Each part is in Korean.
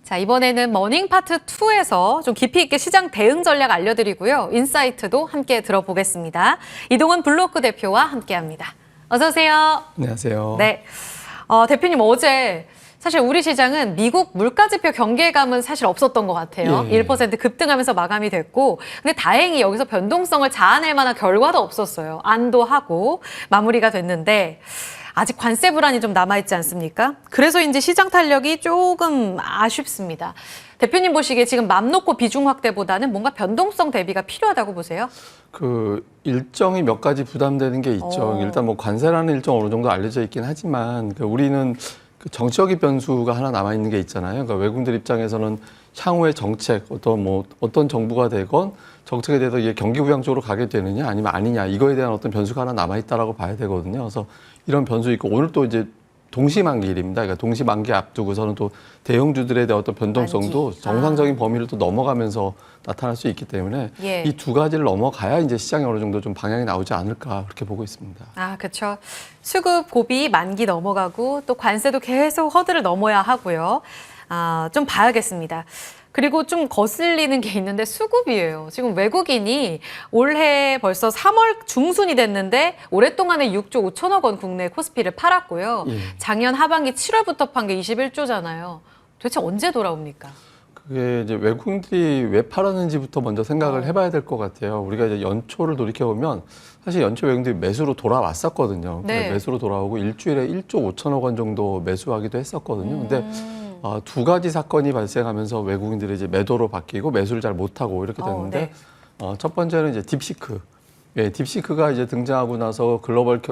자, 이번에는 머닝 파트 2에서 좀 깊이 있게 시장 대응 전략 알려드리고요. 인사이트도 함께 들어보겠습니다. 이동훈 블로크 대표와 함께합니다. 어서 오세요. 안녕하세요. 네, 대표님 어제 사실 우리 시장은 미국 물가지표 경계감은 사실 없었던 것 같아요. 예. 1% 급등하면서 마감이 됐고, 근데 다행히 여기서 변동성을 자아낼 만한 결과도 없었어요. 안도하고 마무리가 됐는데 아직 관세 불안이 좀 남아있지 않습니까? 그래서인지 시장 탄력이 조금 아쉽습니다. 대표님 보시기에 지금 맘 놓고 비중 확대보다는 뭔가 변동성 대비가 필요하다고 보세요? 그 일정이 몇 가지 부담되는 게 있죠. 일단 뭐 관세라는 일정 어느 정도 알려져 있긴 하지만 우리는 그 정치적인 변수가 하나 남아 있는 게 있잖아요. 그러니까 외국인들 입장에서는 향후의 정책, 어떤 정부가 되건 정책에 대해서 이게 경기 부양 쪽으로 가게 되느냐 아니면 아니냐 이거에 대한 어떤 변수가 하나 남아 있다라고 봐야 되거든요. 그래서 이런 변수 있고 오늘 또 이제 동시만기일입니다. 그러니까 동시만기 앞두고서는 또 대형주들에 대한 어떤 변동성도 정상적인 범위를 또 넘어가면서 나타날 수 있기 때문에 이 두 가지를 넘어가야 이제 시장이 어느 정도 좀 방향이 나오지 않을까 그렇게 보고 있습니다. 아, 그렇죠. 수급 고비 만기 넘어가고 또 관세도 계속 허들을 넘어야 하고요. 좀 봐야겠습니다. 그리고 좀 거슬리는 게 있는데 수급이에요. 지금 외국인이 올해 벌써 3월 중순이 됐는데 오랫동안에 6조 5천억 원 국내 코스피를 팔았고요. 예. 작년 하반기 7월부터 판 게 21조잖아요. 도대체 언제 돌아옵니까? 그게 이제 외국인들이 왜 팔았는지부터 먼저 생각을 해봐야 될 것 같아요. 우리가 이제 연초를 돌이켜보면 사실 연초 외국인들이 매수로 돌아왔었거든요. 네. 매수로 돌아오고 일주일에 1조 5천억 원 정도 매수하기도 했었거든요. 근데 두 가지 사건이 발생하면서 외국인들이 이제 매도로 바뀌고 매수를 잘 못하고 이렇게 됐는데 네. 첫 번째는 이제 딥시크. 예, 딥시크가 이제 등장하고 나서 글로벌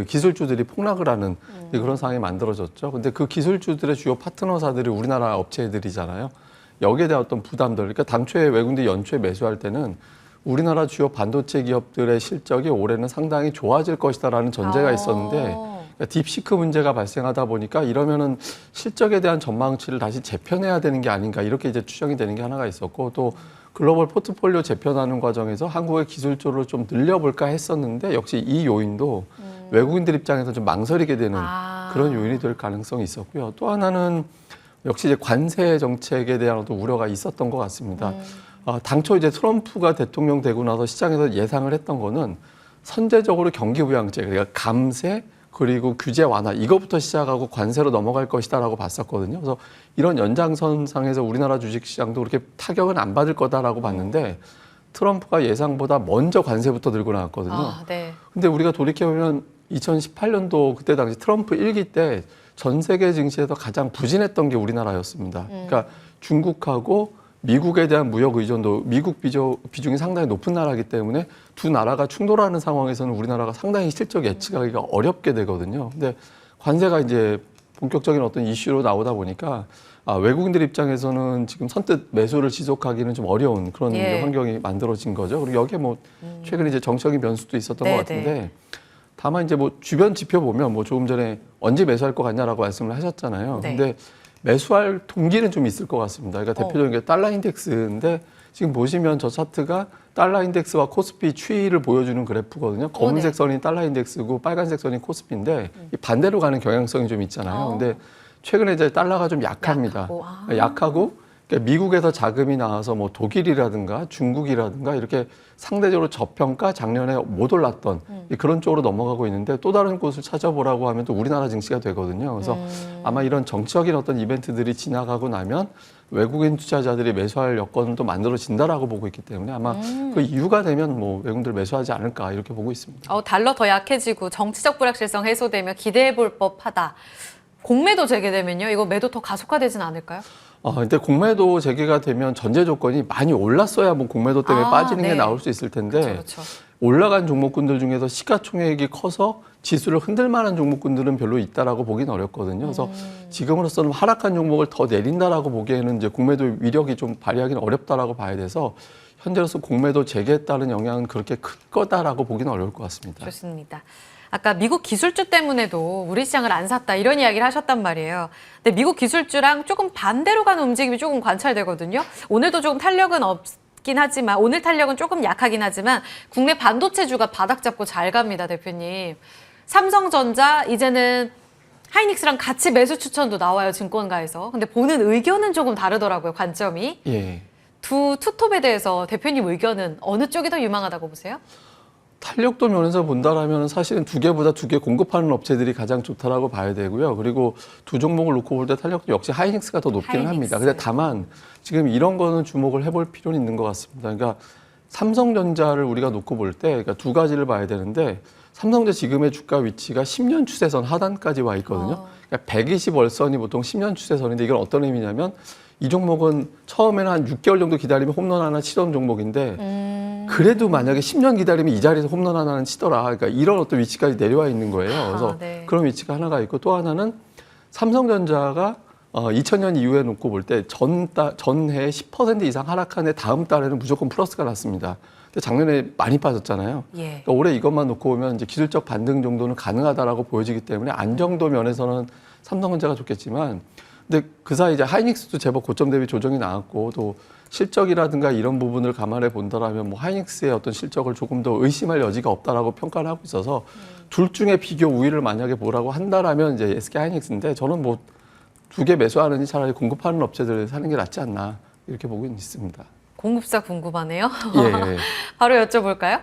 기술주들이 폭락을 하는 그런 상황이 만들어졌죠. 근데 그 기술주들의 주요 파트너사들이 우리나라 업체들이잖아요. 여기에 대한 어떤 부담들. 그러니까 당초에 외국인들이 연초에 매수할 때는 우리나라 주요 반도체 기업들의 실적이 올해는 상당히 좋아질 것이다라는 전제가 있었는데 그러니까 딥시크 문제가 발생하다 보니까 이러면은 실적에 대한 전망치를 다시 재편해야 되는 게 아닌가 이렇게 이제 추정이 되는 게 하나가 있었고 또 글로벌 포트폴리오 재편하는 과정에서 한국의 기술주를 좀 늘려볼까 했었는데 역시 이 요인도 외국인들 입장에서 좀 망설이게 되는 그런 요인이 될 가능성이 있었고요. 또 하나는 역시 이제 관세 정책에 대한 어떤 우려가 있었던 것 같습니다. 당초 이제 트럼프가 대통령 되고 나서 시장에서 예상을 했던 거는 선제적으로 경기 부양제, 그러니까 감세 그리고 규제 완화 이거부터 시작하고 관세로 넘어갈 것이다라고 봤었거든요. 그래서 이런 연장선상에서 우리나라 주식시장도 그렇게 타격은 안 받을 거다라고 봤는데 트럼프가 예상보다 먼저 관세부터 들고 나왔거든요. 네. 근데 우리가 돌이켜보면 2018년도 그때 당시 트럼프 1기 때 전 세계 증시에서 가장 부진했던 게 우리나라였습니다. 그러니까 중국하고 미국에 대한 무역 의존도 미국 비중이 상당히 높은 나라이기 때문에 두 나라가 충돌하는 상황에서는 우리나라가 상당히 실적 예측하기가 어렵게 되거든요. 근데 관세가 이제 본격적인 어떤 이슈로 나오다 보니까 외국인들 입장에서는 지금 선뜻 매수를 지속하기는 좀 어려운 그런 환경이 만들어진 거죠. 그리고 여기에 뭐 최근에 이제 정치적인 변수도 있었던 것 같은데 다만 이제 뭐 주변 지표 보면 뭐 조금 전에 언제 매수할 것 같냐라고 말씀을 하셨잖아요. 근데 매수할 동기는 좀 있을 것 같습니다. 그러니까 대표적인 게 달러 인덱스인데 지금 보시면 저 차트가 달러 인덱스와 코스피 추이를 보여주는 그래프거든요. 검은색 선이 달러 인덱스고 빨간색 선이 코스피인데 이 반대로 가는 경향성이 좀 있잖아요. 근데 최근에 이제 달러가 좀 약합니다. 약하고 그러니까 미국에서 자금이 나와서 뭐 독일이라든가 중국이라든가 이렇게 상대적으로 저평가 작년에 못 올랐던 그런 쪽으로 넘어가고 있는데 또 다른 곳을 찾아보라고 하면 또 우리나라 증시가 되거든요. 그래서 아마 이런 정치적인 어떤 이벤트들이 지나가고 나면 외국인 투자자들이 매수할 여건은 또 만들어진다라고 보고 있기 때문에 아마 그 이유가 되면 뭐 외국인들 매수하지 않을까 이렇게 보고 있습니다. 달러 더 약해지고 정치적 불확실성 해소되면 기대해 볼 법하다. 공매도 재개되면요, 이거 매도 더 가속화되진 않을까요? 근데 공매도 재개가 되면 전제 조건이 많이 올랐어야 뭐 공매도 때문에 빠지는 게 나올 수 있을 텐데 그쵸. 올라간 종목군들 중에서 시가총액이 커서 지수를 흔들 만한 종목군들은 별로 있다라고 보기는 어렵거든요. 그래서 지금으로서는 하락한 종목을 더 내린다라고 보기에는 이제 공매도 위력이 좀 발휘하기는 어렵다라고 봐야 돼서 현재로서 공매도 재개에 따른 영향은 그렇게 클 거다라고 보기는 어려울 것 같습니다. 좋습니다. 아까 미국 기술주 때문에도 우리 시장을 안 샀다 이런 이야기를 하셨단 말이에요. 근데 미국 기술주랑 조금 반대로 가는 움직임이 조금 관찰되거든요. 오늘도 조금 탄력은 없긴 하지만 오늘 탄력은 조금 약하긴 하지만 국내 반도체주가 바닥 잡고 잘 갑니다, 대표님. 삼성전자 이제는 하이닉스랑 같이 매수 추천도 나와요, 증권가에서. 근데 보는 의견은 조금 다르더라고요, 관점이. 예. 두 투톱에 대해서 대표님 의견은 어느 쪽이 더 유망하다고 보세요? 탄력도 면에서 본다라면 사실은 두 개보다 두 개 공급하는 업체들이 가장 좋다라고 봐야 되고요. 그리고 두 종목을 놓고 볼 때 탄력도 역시 하이닉스가 더 높기는 하이닉스. 합니다. 근데 다만 지금 이런 거는 주목을 해볼 필요는 있는 것 같습니다. 그러니까 삼성전자를 우리가 놓고 볼 때 그러니까 두 가지를 봐야 되는데 삼성전자 지금의 주가 위치가 10년 추세선 하단까지 와 있거든요. 그러니까 120월선이 보통 10년 추세선인데 이건 어떤 의미냐면 이 종목은 처음에는 한 6개월 정도 기다리면 홈런 하나 치던 종목인데 그래도 만약에 10년 기다리면 이 자리에서 홈런 하나는 치더라. 그러니까 이런 어떤 위치까지 내려와 있는 거예요. 그래서 네. 그런 위치가 하나가 있고 또 하나는 삼성전자가 2000년 이후에 놓고 볼 때 전해 10% 이상 하락한 해 다음 달에는 무조건 플러스가 났습니다. 근데 작년에 많이 빠졌잖아요. 예. 그러니까 올해 이것만 놓고 보면 이제 기술적 반등 정도는 가능하다라고 보여지기 때문에 안정도 면에서는 삼성전자가 좋겠지만 근데 그 사이 이제 하이닉스도 제법 고점 대비 조정이 나왔고 또 실적이라든가 이런 부분을 감안해 본다라면 뭐 하이닉스의 어떤 실적을 조금 더 의심할 여지가 없다라고 평가를 하고 있어서 둘 중에 비교 우위를 만약에 보라고 한다라면 이제 SK 하이닉스인데 저는 뭐 두 개 매수하느니 차라리 공급하는 업체들을 사는 게 낫지 않나 이렇게 보고 있습니다. 공급사 궁금하네요. 예. 바로 여쭤볼까요?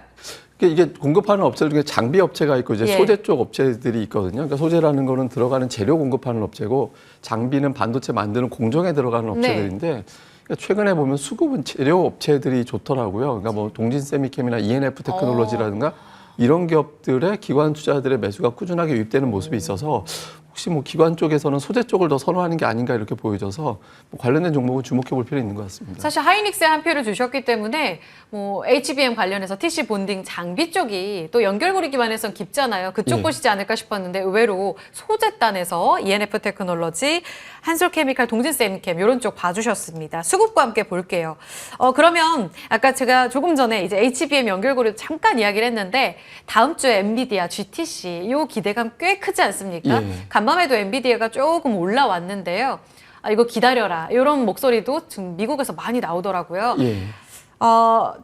이게 공급하는 업체들 중에 장비 업체가 있고 이제 예. 소재 쪽 업체들이 있거든요. 그러니까 소재라는 거는 들어가는 재료 공급하는 업체고 장비는 반도체 만드는 공정에 들어가는 업체들인데 그러니까 최근에 보면 수급은 재료 업체들이 좋더라고요. 그러니까 뭐 동진세미캠이나 ENF 테크놀로지라든가 이런 기업들의 기관 투자들의 매수가 꾸준하게 유입되는 모습이 있어서 혹시 뭐 기관 쪽에서는 소재 쪽을 더 선호하는 게 아닌가 이렇게 보여져서 뭐 관련된 종목은 주목해 볼 필요 있는 것 같습니다. 사실 하이닉스에 한 표를 주셨기 때문에 뭐 HBM 관련해서 TC 본딩 장비 쪽이 또 연결고리 기반에선 깊잖아요. 그쪽 예. 보시지 않을까 싶었는데 의외로 소재단에서 ENF 테크놀로지, 한솔케미칼, 동진세미캠 이런 쪽 봐주셨습니다. 수급과 함께 볼게요. 그러면 아까 제가 조금 전에 이제 HBM 연결고리 잠깐 이야기를 했는데 다음 주에 엔비디아, GTC 이 기대감 꽤 크지 않습니까? 예. 간밤에도 엔비디아가 조금 올라왔는데요. 이거 기다려라. 이런 목소리도 지금 미국에서 많이 나오더라고요. 예.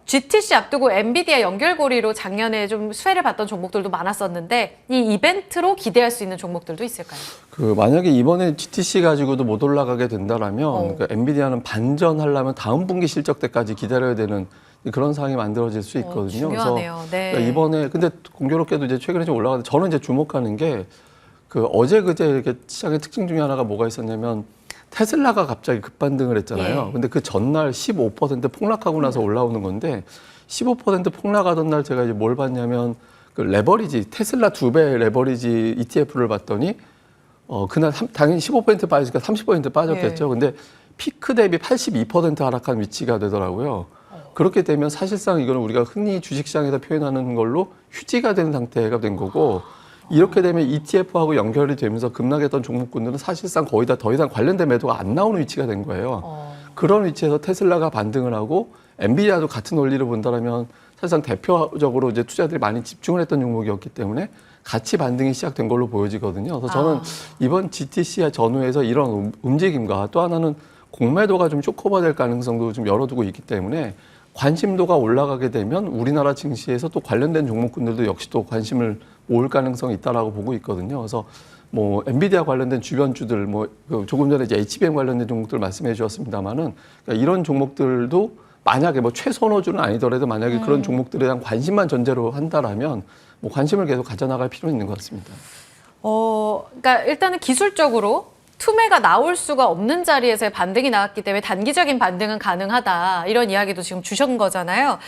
GTC 앞두고 엔비디아 연결고리로 작년에 좀 수혜를 받던 종목들도 많았었는데 이 이벤트로 기대할 수 있는 종목들도 있을까요? 만약에 이번에 GTC 가지고도 못 올라가게 된다라면 그러니까 엔비디아는 반전하려면 다음 분기 실적 때까지 기다려야 되는 그런 상황이 만들어질 수 있거든요. 중요하네요. 네. 그러니까 이번에 근데 공교롭게도 이제 최근에 좀 올라가는데 저는 이제 주목하는 게 어제 그제 이렇게 시장의 특징 중에 하나가 뭐가 있었냐면 테슬라가 갑자기 급반등을 했잖아요. 예. 근데 그 전날 15% 폭락하고 나서 올라오는 건데 15% 폭락하던 날 제가 이제 뭘 봤냐면 레버리지 테슬라 2배 레버리지 ETF를 봤더니 그날 당연히 15% 빠지니까 30% 빠졌겠죠. 예. 근데 피크 대비 82% 하락한 위치가 되더라고요. 그렇게 되면 사실상 이거는 우리가 흔히 주식시장에서 표현하는 걸로 휴지가 된 상태가 된 거고 이렇게 되면 ETF하고 연결이 되면서 급락했던 종목군들은 사실상 거의 다 더 이상 관련된 매도가 안 나오는 위치가 된 거예요. 그런 위치에서 테슬라가 반등을 하고 엔비디아도 같은 원리를 본다면 사실상 대표적으로 이제 투자들이 많이 집중을 했던 종목이었기 때문에 같이 반등이 시작된 걸로 보여지거든요. 그래서 저는 이번 GTC의 전후에서 이런 움직임과 또 하나는 공매도가 좀 쇼커버될 가능성도 좀 열어두고 있기 때문에 관심도가 올라가게 되면 우리나라 증시에서 또 관련된 종목군들도 역시 또 관심을 모을 가능성이 있다라고 보고 있거든요. 그래서 뭐 엔비디아 관련된 주변주들, 조금 전에 이제 HBM 관련된 종목들 말씀해 주셨습니다만은 그러니까 이런 종목들도 만약에 뭐 최선호주는 아니더라도 만약에 그런 종목들에 대한 관심만 전제로 한다라면 뭐 관심을 계속 가져나갈 필요는 있는 것 같습니다. 그러니까 일단은 기술적으로 투매가 나올 수가 없는 자리에서의 반등이 나왔기 때문에 단기적인 반등은 가능하다. 이런 이야기도 지금 주신 거잖아요.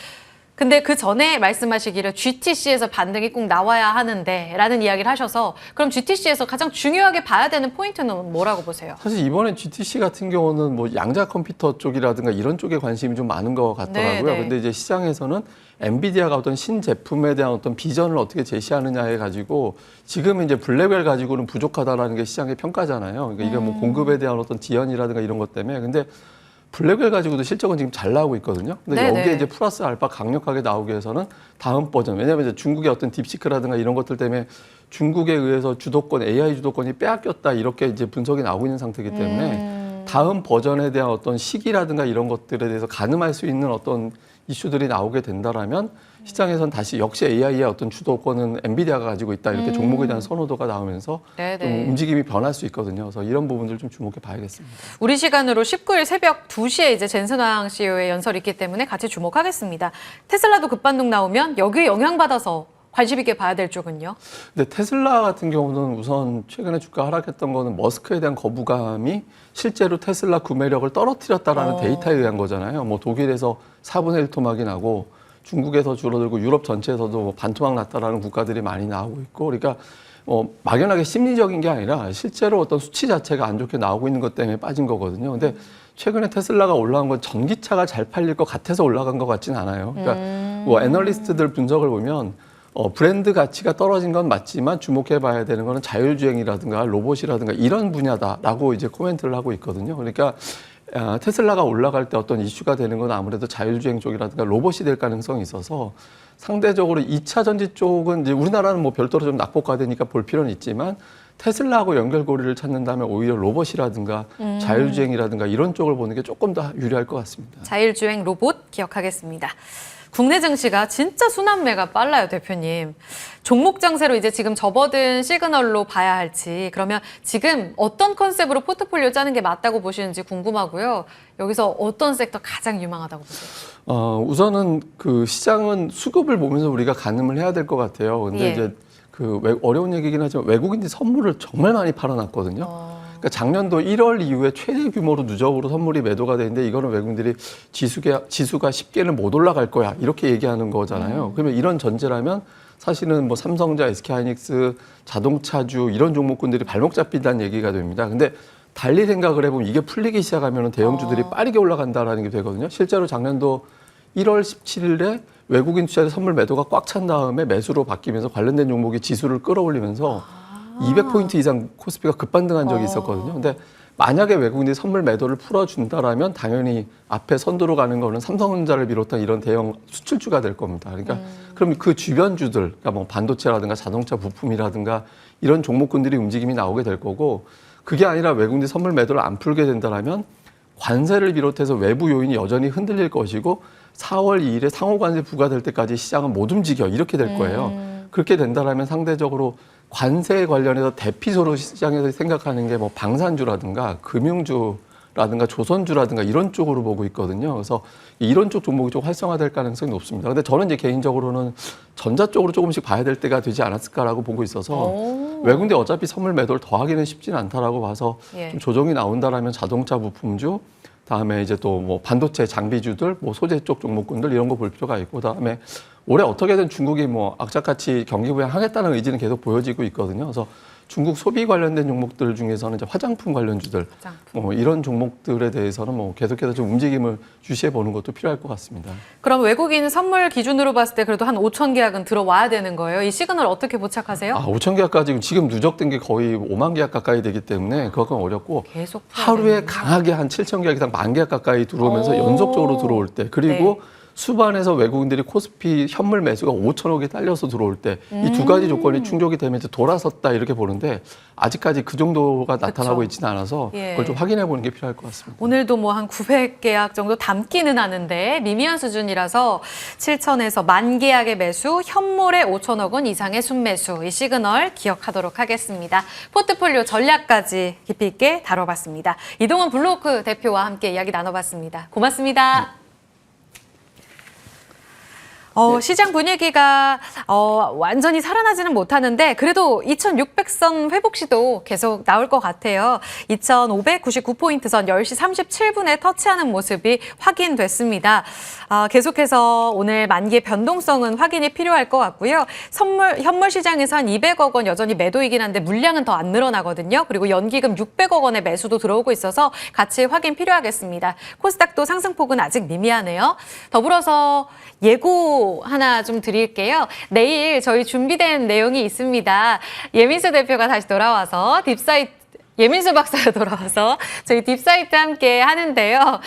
근데 그 전에 말씀하시기를 GTC에서 반등이 꼭 나와야 하는데 라는 이야기를 하셔서 그럼 GTC에서 가장 중요하게 봐야 되는 포인트는 뭐라고 보세요? 사실 이번에 GTC 같은 경우는 뭐 양자 컴퓨터 쪽이라든가 이런 쪽에 관심이 좀 많은 것 같더라고요. 네. 근데 이제 시장에서는 엔비디아가 어떤 신제품에 대한 어떤 비전을 어떻게 제시하느냐에 가지고 지금 이제 블랙웰 가지고는 부족하다라는 게 시장의 평가잖아요. 그러니까 이게 뭐 공급에 대한 어떤 지연이라든가 이런 것 때문에 근데 블랙웰 가지고도 실적은 지금 잘 나오고 있거든요. 근데 네네. 여기에 이제 플러스 알파 강력하게 나오기 위해서는 다음 버전. 왜냐하면 이제 중국의 어떤 딥시크라든가 이런 것들 때문에 중국에 의해서 AI 주도권이 빼앗겼다 이렇게 이제 분석이 나오고 있는 상태이기 때문에 다음 버전에 대한 어떤 시기라든가 이런 것들에 대해서 가늠할 수 있는 어떤 이슈들이 나오게 된다라면 시장에선 다시 역시 AI의 어떤 주도권은 엔비디아가 가지고 있다 이렇게 종목에 대한 선호도가 나오면서 네네. 좀 움직임이 변할 수 있거든요. 그래서 이런 부분들 좀 주목해 봐야겠습니다. 우리 시간으로 19일 새벽 2시에 이제 젠슨왕 CEO의 연설이 있기 때문에 같이 주목하겠습니다. 테슬라도 급반등 나오면 여기에 영향받아서 관심 있게 봐야 될 쪽은요? 근데 테슬라 같은 경우는 우선 최근에 주가 하락했던 거는 머스크에 대한 거부감이 실제로 테슬라 구매력을 떨어뜨렸다라는 데이터에 의한 거잖아요. 뭐 독일에서 4분의 1 토막이 나고 중국에서 줄어들고 유럽 전체에서도 뭐 반토막 났다라는 국가들이 많이 나오고 있고, 그러니까 막연하게 심리적인 게 아니라 실제로 어떤 수치 자체가 안 좋게 나오고 있는 것 때문에 빠진 거거든요. 근데 최근에 테슬라가 올라간 건 전기차가 잘 팔릴 것 같아서 올라간 것 같진 않아요. 그러니까 뭐 애널리스트들 분석을 보면 브랜드 가치가 떨어진 건 맞지만 주목해 봐야 되는 거는 자율주행이라든가 로봇이라든가 이런 분야다라고 이제 코멘트를 하고 있거든요. 그러니까 테슬라가 올라갈 때 어떤 이슈가 되는 건 아무래도 자율주행 쪽이라든가 로봇이 될 가능성이 있어서 상대적으로 2차 전지 쪽은 이제 우리나라는 뭐 별도로 좀 낙폭과되니까 볼 필요는 있지만 테슬라하고 연결고리를 찾는다면 오히려 로봇이라든가 자율주행이라든가 이런 쪽을 보는 게 조금 더 유리할 것 같습니다. 자율주행 로봇 기억하겠습니다. 국내 증시가 진짜 순환매가 빨라요, 대표님. 종목 장세로 이제 지금 접어든 시그널로 봐야 할지, 그러면 지금 어떤 컨셉으로 포트폴리오 짜는 게 맞다고 보시는지 궁금하고요. 여기서 어떤 섹터 가장 유망하다고 보세요? 우선은 그 시장은 수급을 보면서 우리가 가늠을 해야 될 것 같아요. 근데 예. 이제 어려운 얘기긴 하지만 외국인들이 선물을 정말 많이 팔아놨거든요. 그러니까 작년도 1월 이후에 최대 규모로 누적으로 선물이 매도가 되는데 이거는 외국인들이 지수가 10개는 못 올라갈 거야 이렇게 얘기하는 거잖아요. 그러면 이런 전제라면 사실은 뭐 삼성자, SK하이닉스, 자동차주 이런 종목군들이 발목 잡힌다는 얘기가 됩니다. 근데 달리 생각을 해보면 이게 풀리기 시작하면 대형주들이 빠르게 올라간다라는 게 되거든요. 실제로 작년도 1월 17일에 외국인 투자자 선물 매도가 꽉 찬 다음에 매수로 바뀌면서 관련된 종목이 지수를 끌어올리면서 200포인트 이상 코스피가 급반등한 적이 있었거든요. 근데 만약에 외국인들이 선물 매도를 풀어준다라면 당연히 앞에 선두로 가는 거는 삼성전자를 비롯한 이런 대형 수출주가 될 겁니다. 그러니까 그럼 그 주변주들, 그러니까 뭐 반도체라든가 자동차 부품이라든가 이런 종목군들이 움직임이 나오게 될 거고, 그게 아니라 외국인들이 선물 매도를 안 풀게 된다라면 관세를 비롯해서 외부 요인이 여전히 흔들릴 것이고 4월 2일에 상호관세 부과될 때까지 시장은 못 움직여 이렇게 될 거예요. 그렇게 된다라면 상대적으로 관세 관련해서 대피소로 시장에서 생각하는 게 뭐 방산주라든가 금융주라든가 조선주라든가 이런 쪽으로 보고 있거든요. 그래서 이런 쪽 종목이 좀 활성화될 가능성이 높습니다. 근데 저는 이제 개인적으로는 전자 쪽으로 조금씩 봐야 될 때가 되지 않았을까라고 보고 있어서 외국인데 어차피 선물 매도를 더 하기는 쉽지는 않다라고 봐서 예. 좀 조정이 나온다라면 자동차 부품주, 다음에 이제 또 뭐 반도체 장비주들, 뭐 소재 쪽 종목군들 이런 거 볼 필요가 있고, 다음에 올해 어떻게든 중국이 뭐 악착같이 경기 부양하겠다는 의지는 계속 보여지고 있거든요. 그래서 중국 소비 관련된 종목들 중에서는 이제 화장품 관련주들, 뭐 이런 종목들에 대해서는 뭐 계속해서 좀 움직임을 주시해 보는 것도 필요할 것 같습니다. 그럼 외국인 선물 기준으로 봤을 때 그래도 한 5천 계약은 들어와야 되는 거예요. 이 시그널 어떻게 포착하세요? 5천 계약까지 지금 누적된 게 거의 5만 계약 가까이 되기 때문에 그것은 어렵고, 계속 하루에 강하게 한 7천 계약 이상 1만 계약 가까이 들어오면서 연속적으로 들어올 때, 그리고 수반에서 외국인들이 코스피 현물 매수가 5천억이 딸려서 들어올 때 이 두 가지 조건이 충족이 되면서 돌아섰다 이렇게 보는데 아직까지 그 정도가 나타나고 있지는 않아서 그걸 좀 확인해 보는 게 필요할 것 같습니다. 오늘도 뭐 한 900계약 정도 담기는 하는데 미미한 수준이라서 7천에서 1만 계약의 매수, 현물에 5천억 원 이상의 순매수, 이 시그널 기억하도록 하겠습니다. 포트폴리오 전략까지 깊이 있게 다뤄봤습니다. 이동원 블루오크 대표와 함께 이야기 나눠봤습니다. 고맙습니다. 시장 분위기가 완전히 살아나지는 못하는데 그래도 2600선 회복 시도 계속 나올 것 같아요. 2599포인트 선 10시 37분에 터치하는 모습이 확인됐습니다. 계속해서 오늘 만기의 변동성은 확인이 필요할 것 같고요. 현물 시장에서 한 200억 원 여전히 매도이긴 한데 물량은 더 안 늘어나거든요. 그리고 연기금 600억 원의 매수도 들어오고 있어서 같이 확인 필요하겠습니다. 코스닥도 상승폭은 아직 미미하네요. 더불어서 예고 하나 좀 드릴게요. 내일 저희 준비된 내용이 있습니다. 예민수 대표가 다시 돌아와서 딥사이트 예민수 박사가 돌아와서 저희 딥사이트 함께 하는데요.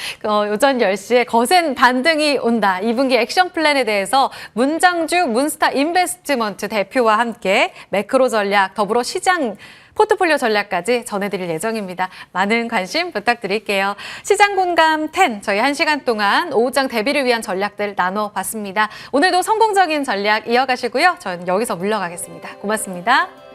오전 10시에 거센 반등이 온다. 2분기 액션 플랜에 대해서 문장주 문스타 인베스트먼트 대표와 함께 매크로 전략, 더불어 시장 포트폴리오 전략까지 전해드릴 예정입니다. 많은 관심 부탁드릴게요. 시장 공감 10, 저희 1시간 동안 오후장 대비를 위한 전략들 나눠봤습니다. 오늘도 성공적인 전략 이어가시고요. 전 여기서 물러가겠습니다. 고맙습니다.